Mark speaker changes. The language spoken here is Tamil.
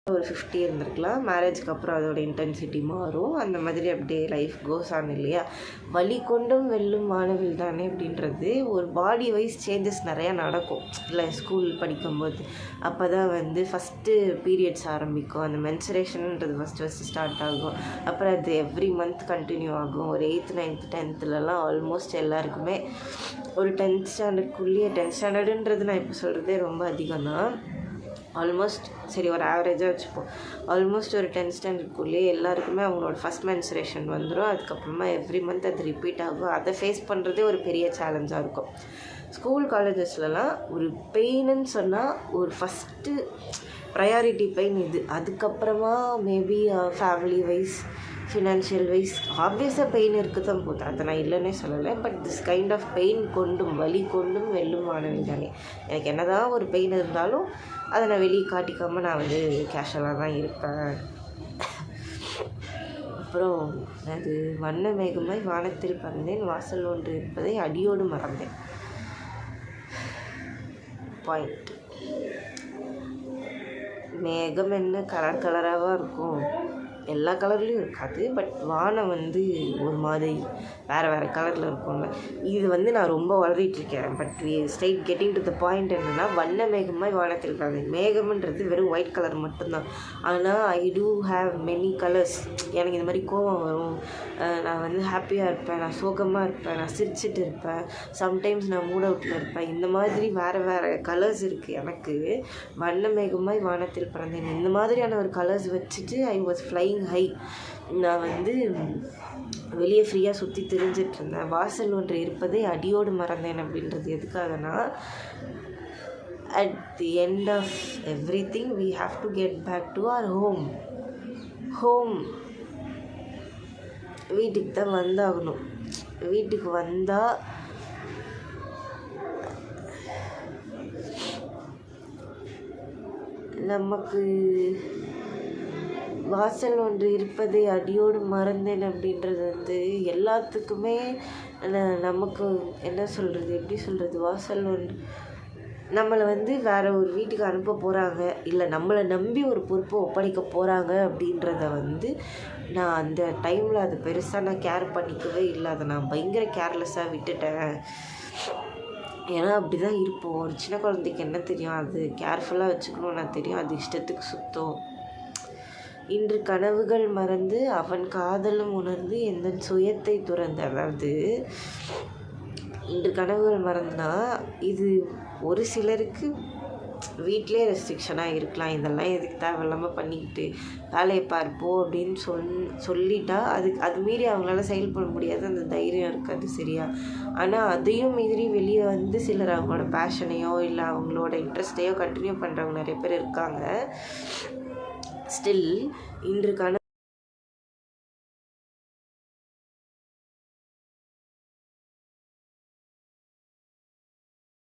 Speaker 1: ஒரு 50 இருந்திருக்கலாம். மேரேஜ்க்கு அப்புறம் அதோட இன்டென்சிட்டி மாறும். அந்த மாதிரி அப்படியே லைஃப் கோஸ் ஆன் இல்லையா? வலி கொண்டும் வெல்லும் வானவில் தானே அப்படின்றது ஒரு பாடி வைஸ் சேஞ்சஸ் நிறையா நடக்கும். இல்லை ஸ்கூல் படிக்கும்போது அப்போ தான் வந்து ஃபஸ்ட்டு பீரியட்ஸ் ஆரம்பிக்கும். அந்த மென்சுரேஷன்ன்றது ஃபஸ்ட்டு ஸ்டார்ட் ஆகும். அப்புறம் அது எவ்ரி மந்த் கண்டினியூ ஆகும். ஒரு 8th 9th 10thலலாம் ஆல்மோஸ்ட் எல்லாருக்குமே ஒரு 10th ஸ்டாண்டர்ட்குள்ளேயே 10th ஸ்டாண்டர்டுன்றது நான் இப்போ சொல்கிறதே ரொம்ப அதிகம் தான். ஆல்மோஸ்ட் சரி ஒரு ஆவரேஜாக வச்சுப்போம். ஆல்மோஸ்ட் ஒரு 10th ஸ்டாண்டர்ட்குள்ளேயே எல்லாருக்குமே அவங்களோட ஃபஸ்ட் மென்சுரேஷன் வந்துடும். அதுக்கப்புறமா எவ்ரி மந்த் அது ரிப்பீட் ஆகும். அதை ஃபேஸ் பண்ணுறதே ஒரு பெரிய சேலஞ்சாக இருக்கும். ஸ்கூல் காலேஜஸ்லலாம் ஒரு பெயின்னு சொன்னால் ஒரு ஃபஸ்ட்டு ப்ரையாரிட்டி பெயின் இது. அதுக்கப்புறமா maybe family wise financial wise ஆப்வியஸாக பெயின் இருக்க தான் போகுது, அதை நான் இல்லைன்னே சொல்லலை. But this kind of pain கொண்டும் வலி கொண்டும் வெல்லும் வானவில் தானே. எனக்கு என்ன தான் ஒரு பெயின் இருந்தாலும் அதை நான் வெளியே காட்டிக்காமல் நான் வந்து கேஷுவலாக தான் இருப்பேன். அப்புறம் அது வண்ண மேகமாய் வானத்தில் பறந்தேன், வாசல் ஒன்று இருப்பதை அடியோடு மறந்தேன். பாயிண்ட். மேகம் என்ன கலர் கலராக இருக்கும், எல்லா கலர்லேயும் இருக்காது. பட் வானம் வந்து ஒரு மாதிரி வேறு வேறு கலரில் இருக்கும்ல. இது வந்து நான் ரொம்ப வளரிட்டுருக்கேன். But straight getting to the point என்னென்னா, வண்ண மேகமாய் வானத்தில் இருக்காது. மேகம்ன்றது வெறும் ஒயிட் கலர் மட்டும்தான். ஆனால் ஐ டூ ஹாவ் மெனி கலர்ஸ். எனக்கு இந்த மாதிரி கோவம் வரும், நான் வந்து ஹாப்பியாக இருப்பேன், நான் சோகமாக இருப்பேன், நான் சிரிச்சிட்டு இருப்பேன், சம்டைம்ஸ் நான் மூட் அவுட்டில் இருப்பேன். இந்த மாதிரி வேறு வேறு கலர்ஸ் இருக்குது எனக்கு. வண்ண மேகமாய் வானத்தில் பறந்தேன் இந்த மாதிரியான ஒரு கலர்ஸ் வச்சுட்டு ஐ வாஸ் ஃப்ளைங் ஹை. நான் வந்து வெளியே ஃப்ரீயாக சுற்றி திரிஞ்சிட்டு இருந்தேன். வாசல் ஒன்று இருப்பதை அடியோடு மறந்தேன் அப்படின்றது எதுக்காகனா, at the end of everything we have to get back to our home. வீட்டுக்கு தான் வந்தாகணும். வீட்டுக்கு வந்தால் நமக்கு வாசல் ஒன்று இருப்பதை அடியோடு மறந்தேன் அப்படின்றது வந்து எல்லாத்துக்குமே நமக்கு என்ன சொல்கிறது, எப்படி சொல்கிறது, வாசல் ஒன்று நம்மளை வந்து வேறு ஒரு வீட்டுக்கு அனுப்ப போகிறாங்க, இல்லை நம்மளை நம்பி ஒரு பொறுப்பை ஒப்படைக்க போகிறாங்க அப்படின்றத வந்து நான் அந்த டைமில் அது பெருசாக நான் கேர் பண்ணிக்கவே இல்லை. அதை நான் பயங்கர கேர்லெஸ்ஸாக விட்டுட்டேன். ஏன்னா அப்படி தான் இருப்போம். ஒரு சின்ன குழந்தைக்கு என்ன தெரியும், அது கேர்ஃபுல்லாக வச்சுக்கணும்னா தெரியும், அது இஷ்டத்துக்கு சுத்தம். இன்று கனவுகள் மறந்து அவன் காதலும் உணர்ந்து எந்த சுயத்தை துறந்து. அதாவது இன்று கனவுகள் மறந்துனா இது ஒரு சிலருக்கு வீட்டிலே ரெஸ்ட்ரிக்ஷனாக இருக்கலாம். இதெல்லாம் எதுக்கு தேவையில்லாமல் பண்ணிக்கிட்டு வேலையை பார்ப்போம் அப்படின்னு சொல்லிட்டா அது மீறி அவங்களால செயல்பட முடியாது, அந்த தைரியம் இருக்காது சரியா. ஆனால் அதையும் மீறி வெளியே வந்து சிலர் அவங்களோட பேஷனையோ இல்லை அவங்களோட இன்ட்ரெஸ்ட்டையோ கண்டினியூ பண்ணுறவங்க நிறைய பேர் இருக்காங்க. ஸ்டில் இன்று